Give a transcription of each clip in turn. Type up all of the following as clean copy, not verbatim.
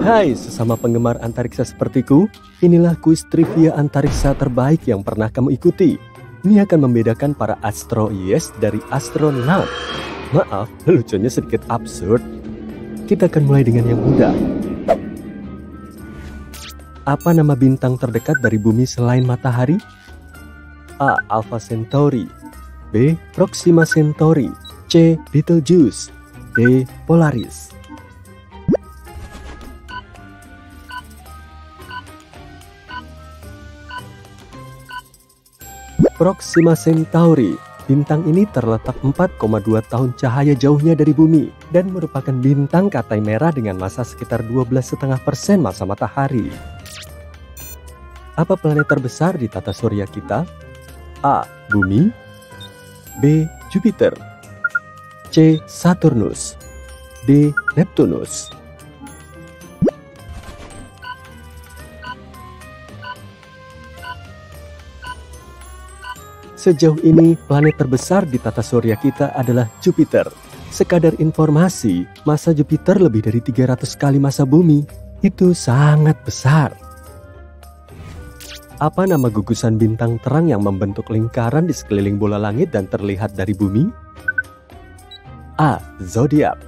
Hai sesama penggemar antariksa sepertiku, inilah kuis trivia antariksa terbaik yang pernah kamu ikuti. Ini akan membedakan para astroies dari astronaut. Maaf, lucunya sedikit absurd. Kita akan mulai dengan yang mudah. Apa nama bintang terdekat dari bumi selain matahari? A. Alpha Centauri, B. Proxima Centauri, C. Betelgeuse, D. Polaris. Proxima Centauri. Bintang ini terletak 4,2 tahun cahaya jauhnya dari bumi dan merupakan bintang katai merah dengan massa sekitar 12,5% massa matahari. Apa planet terbesar di tata surya kita? A. Bumi, B. Jupiter, C. Saturnus, D. Neptunus. Sejauh ini, planet terbesar di tata surya kita adalah Jupiter. Sekadar informasi, massa Jupiter lebih dari 300 kali massa bumi. Itu sangat besar. Apa nama gugusan bintang terang yang membentuk lingkaran di sekeliling bola langit dan terlihat dari bumi? A. Zodiak,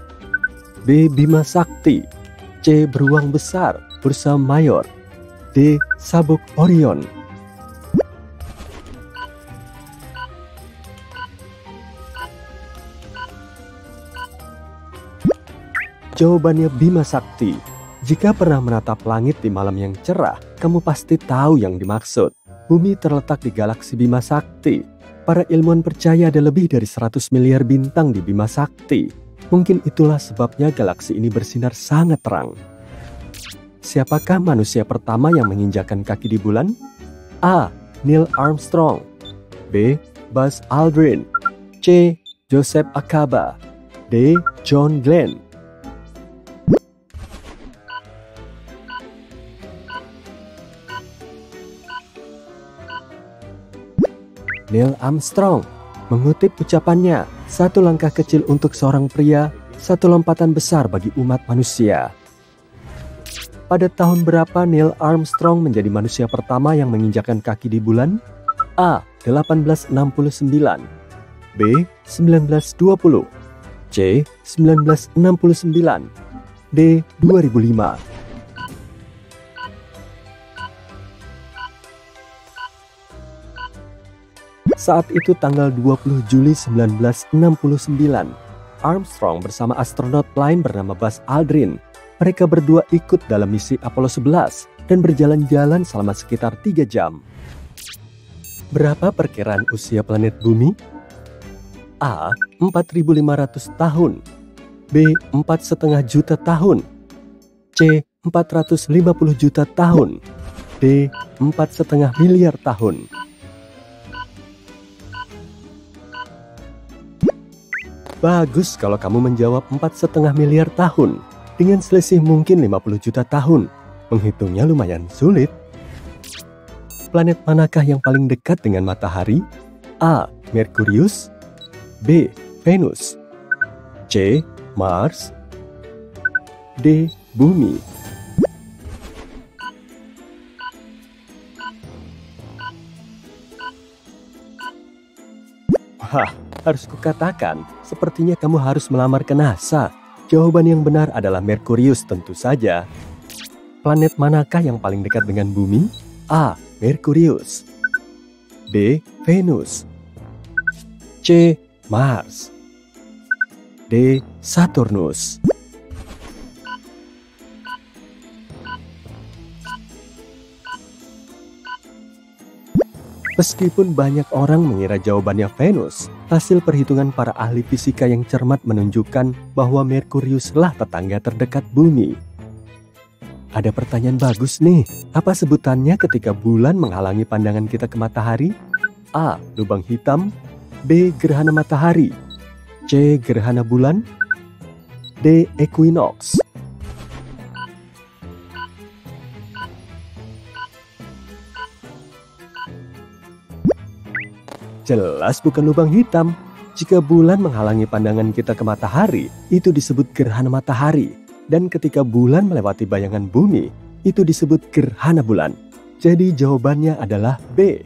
B. Bima Sakti, C. Beruang Besar, Ursa Major, D. Sabuk Orion. Jawabannya Bima Sakti. Jika pernah menatap langit di malam yang cerah, kamu pasti tahu yang dimaksud. Bumi terletak di galaksi Bima Sakti. Para ilmuwan percaya ada lebih dari 100 miliar bintang di Bima Sakti. Mungkin itulah sebabnya galaksi ini bersinar sangat terang. Siapakah manusia pertama yang menginjakkan kaki di bulan? A. Neil Armstrong, B. Buzz Aldrin, C. Joseph Acaba, D. John Glenn. Neil Armstrong. Mengutip ucapannya, satu langkah kecil untuk seorang pria, satu lompatan besar bagi umat manusia. Pada tahun berapa Neil Armstrong menjadi manusia pertama yang menginjakkan kaki di bulan? A. 1869, B. 1920, C. 1969, D. 2005. Saat itu tanggal 20 Juli 1969, Armstrong bersama astronot lain bernama Buzz Aldrin. Mereka berdua ikut dalam misi Apollo 11 dan berjalan-jalan selama sekitar 3 jam. Berapa perkiraan usia planet bumi? A. 4.500 tahun, B. 4,5 juta tahun, C. 450 juta tahun, D. 4,5 miliar tahun. Bagus kalau kamu menjawab 4,5 miliar tahun. Dengan selisih mungkin 50 juta tahun. Menghitungnya lumayan sulit. Planet manakah yang paling dekat dengan matahari? A. Merkurius, B. Venus, C. Mars, D. Bumi. Wah, harus kukatakan, sepertinya kamu harus melamar ke NASA. Jawaban yang benar adalah Merkurius tentu saja. Planet manakah yang paling dekat dengan bumi? A. Merkurius, B. Venus, C. Mars, D. Saturnus. Meskipun banyak orang mengira jawabannya Venus, hasil perhitungan para ahli fisika yang cermat menunjukkan bahwa Merkuriuslah tetangga terdekat bumi. Ada pertanyaan bagus nih, apa sebutannya ketika bulan menghalangi pandangan kita ke matahari? A. Lubang hitam, B. Gerhana matahari, C. Gerhana bulan, D. Equinox. Jelas bukan lubang hitam. Jika bulan menghalangi pandangan kita ke matahari, itu disebut gerhana matahari. Dan ketika bulan melewati bayangan bumi, itu disebut gerhana bulan. Jadi jawabannya adalah B.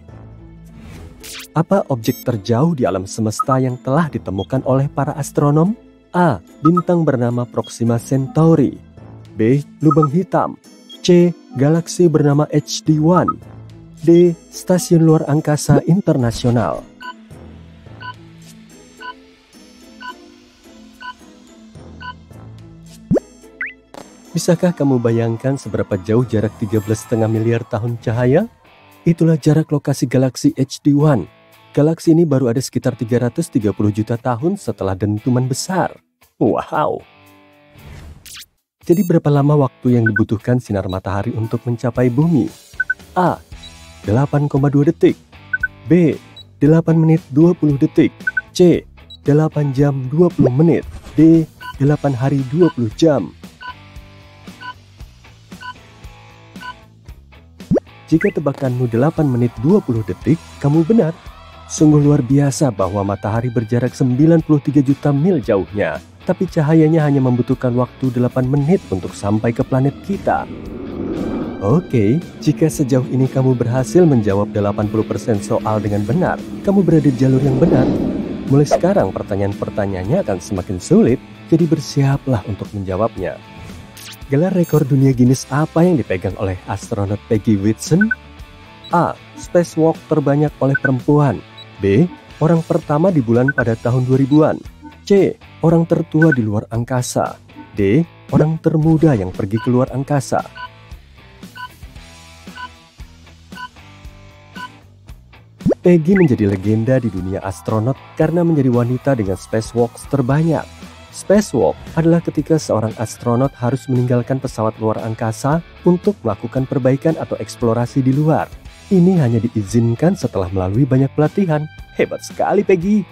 Apa objek terjauh di alam semesta yang telah ditemukan oleh para astronom? A. Bintang bernama Proxima Centauri. B. Lubang hitam. C. Galaksi bernama HD1. D. Stasiun luar angkasa internasional. Bisakah kamu bayangkan seberapa jauh jarak 13,5 miliar tahun cahaya? Itulah jarak lokasi galaksi HD1. Galaksi ini baru ada sekitar 330 juta tahun setelah dentuman besar. Wow! Jadi berapa lama waktu yang dibutuhkan sinar matahari untuk mencapai bumi? A. 8,2 detik. B. 8 menit 20 detik. C. 8 jam 20 menit. D. 8 hari 20 jam. Jika tebakanmu 8 menit 20 detik, kamu benar. Sungguh luar biasa bahwa matahari berjarak 93 juta mil jauhnya, tapi cahayanya hanya membutuhkan waktu 8 menit untuk sampai ke planet kita. Oke, jika sejauh ini kamu berhasil menjawab 80% soal dengan benar, kamu berada di jalur yang benar. Mulai sekarang pertanyaan-pertanyaannya akan semakin sulit, jadi bersiaplah untuk menjawabnya. Gelar rekor dunia Guinness apa yang dipegang oleh astronot Peggy Whitson? A. Spacewalk terbanyak oleh perempuan. B. Orang pertama di bulan pada tahun 2000-an. C. Orang tertua di luar angkasa. D. Orang termuda yang pergi ke luar angkasa. Peggy menjadi legenda di dunia astronot karena menjadi wanita dengan spacewalk terbanyak. Spacewalk adalah ketika seorang astronot harus meninggalkan pesawat luar angkasa untuk melakukan perbaikan atau eksplorasi di luar. Ini hanya diizinkan setelah melalui banyak pelatihan. Hebat sekali, Peggy!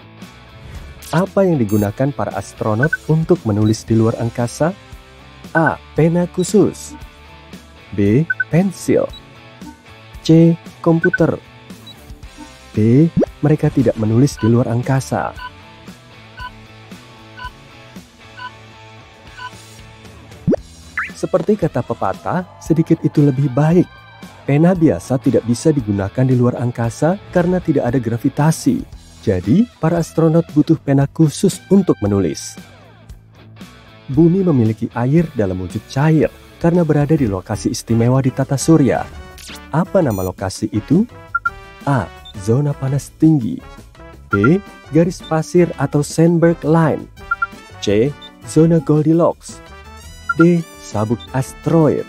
Apa yang digunakan para astronot untuk menulis di luar angkasa? A. Pena khusus. B. Pensil. C. Komputer. D. Mereka tidak menulis di luar angkasa. Seperti kata pepatah, sedikit itu lebih baik. Pena biasa tidak bisa digunakan di luar angkasa karena tidak ada gravitasi. Jadi, para astronot butuh pena khusus untuk menulis. Bumi memiliki air dalam wujud cair karena berada di lokasi istimewa di tata surya. Apa nama lokasi itu? A. Zona panas tinggi. B. Garis pasir atau Sandberg Line. C. Zona Goldilocks. D. Sabuk asteroid.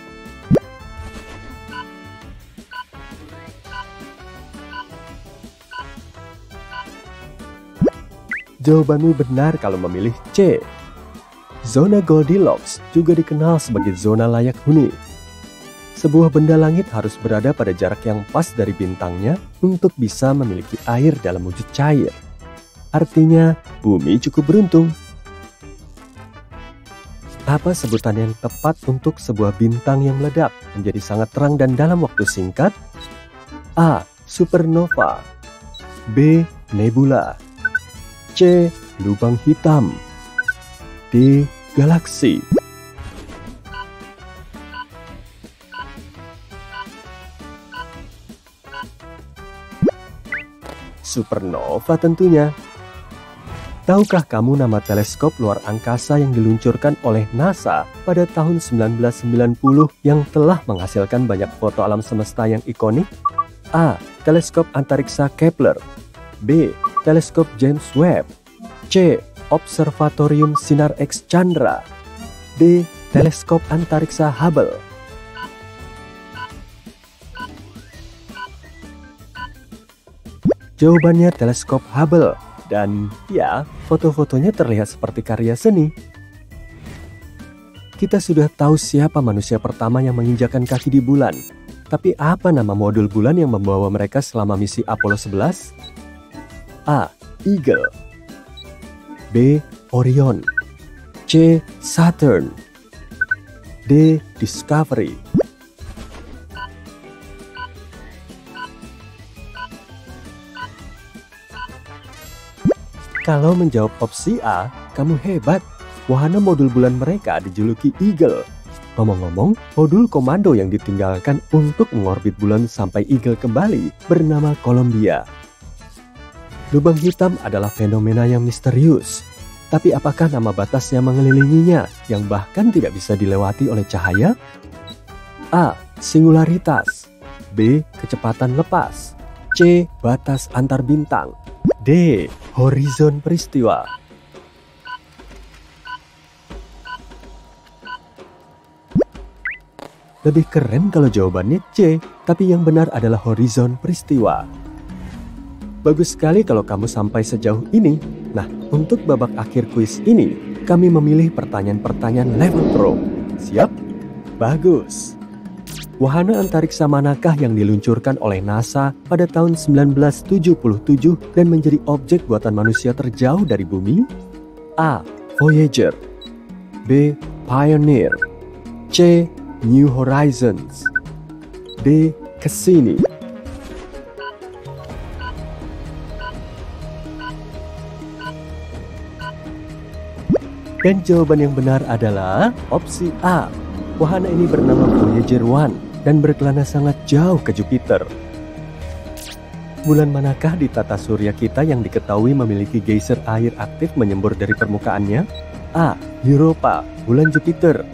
Jawabanmu benar kalau memilih C. Zona Goldilocks juga dikenal sebagai zona layak huni. Sebuah benda langit harus berada pada jarak yang pas dari bintangnya untuk bisa memiliki air dalam wujud cair. Artinya, bumi cukup beruntung. Apa sebutan yang tepat untuk sebuah bintang yang meledak menjadi sangat terang dan dalam waktu singkat? A. Supernova. B. Nebula. C. Lubang hitam. D. Galaksi. Supernova tentunya. Tahukah kamu nama teleskop luar angkasa yang diluncurkan oleh NASA pada tahun 1990 yang telah menghasilkan banyak foto alam semesta yang ikonik? A. Teleskop antariksa Kepler. B. Teleskop James Webb. C. Observatorium Sinar X Chandra. D. Teleskop antariksa Hubble. Jawabannya teleskop Hubble. Dan ya, foto-fotonya terlihat seperti karya seni. Kita sudah tahu siapa manusia pertama yang menginjakan kaki di bulan. Tapi apa nama modul bulan yang membawa mereka selama misi Apollo 11? A. Eagle. B. Orion. C. Saturn. D. Discovery. Kalau menjawab opsi A, kamu hebat. wahana modul bulan mereka dijuluki Eagle. Ngomong-ngomong, modul komando yang ditinggalkan untuk mengorbit bulan sampai Eagle kembali bernama Columbia. Lubang hitam adalah fenomena yang misterius. Tapi apakah nama batas yang mengelilinginya yang bahkan tidak bisa dilewati oleh cahaya? A. Singularitas. B. Kecepatan lepas. C. Batas antar bintang. D. Horizon peristiwa. Lebih keren kalau jawabannya C, tapi yang benar adalah horizon peristiwa. Bagus sekali kalau kamu sampai sejauh ini. Nah, untuk babak akhir kuis ini, kami memilih pertanyaan-pertanyaan level pro. Siap? Bagus. Wahana antariksa manakah yang diluncurkan oleh NASA pada tahun 1977 dan menjadi objek buatan manusia terjauh dari bumi? A. Voyager. B. Pioneer. C. New Horizons. D. Cassini. Dan jawaban yang benar adalah opsi A. Wahana ini bernama Voyager 1 dan berkelana sangat jauh ke Jupiter. Bulan manakah di tata surya kita yang diketahui memiliki geyser air aktif menyembur dari permukaannya? A. Europa, bulan Jupiter.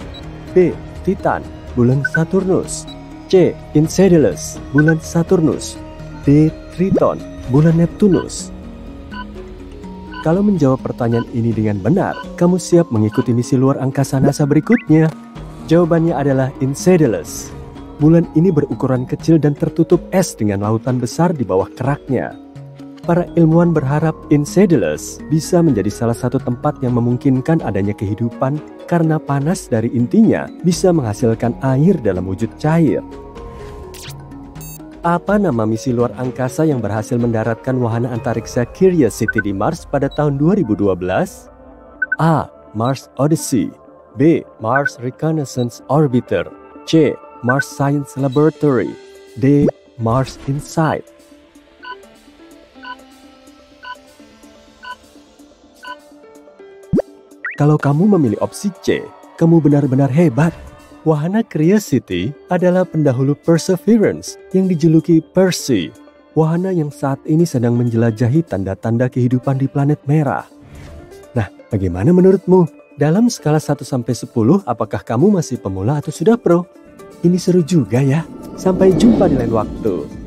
B. Titan, bulan Saturnus. C. Enceladus, bulan Saturnus. D. Triton, bulan Neptunus. Kalau menjawab pertanyaan ini dengan benar, kamu siap mengikuti misi luar angkasa NASA berikutnya. Jawabannya adalah Enceladus. Bulan ini berukuran kecil dan tertutup es dengan lautan besar di bawah keraknya. Para ilmuwan berharap Enceladus bisa menjadi salah satu tempat yang memungkinkan adanya kehidupan karena panas dari intinya bisa menghasilkan air dalam wujud cair. Apa nama misi luar angkasa yang berhasil mendaratkan wahana antariksa Curiosity di Mars pada tahun 2012? A. Mars Odyssey. B. Mars Reconnaissance Orbiter. C. Mars Science Laboratory. D. Mars Insight. Kalau kamu memilih opsi C, kamu benar-benar hebat. Wahana Curiosity adalah pendahulu Perseverance yang dijuluki Percy. Wahana yang saat ini sedang menjelajahi tanda-tanda kehidupan di planet merah. Nah, bagaimana menurutmu? Dalam skala 1-10, apakah kamu masih pemula atau sudah pro? Ini seru juga ya. Sampai jumpa di lain waktu.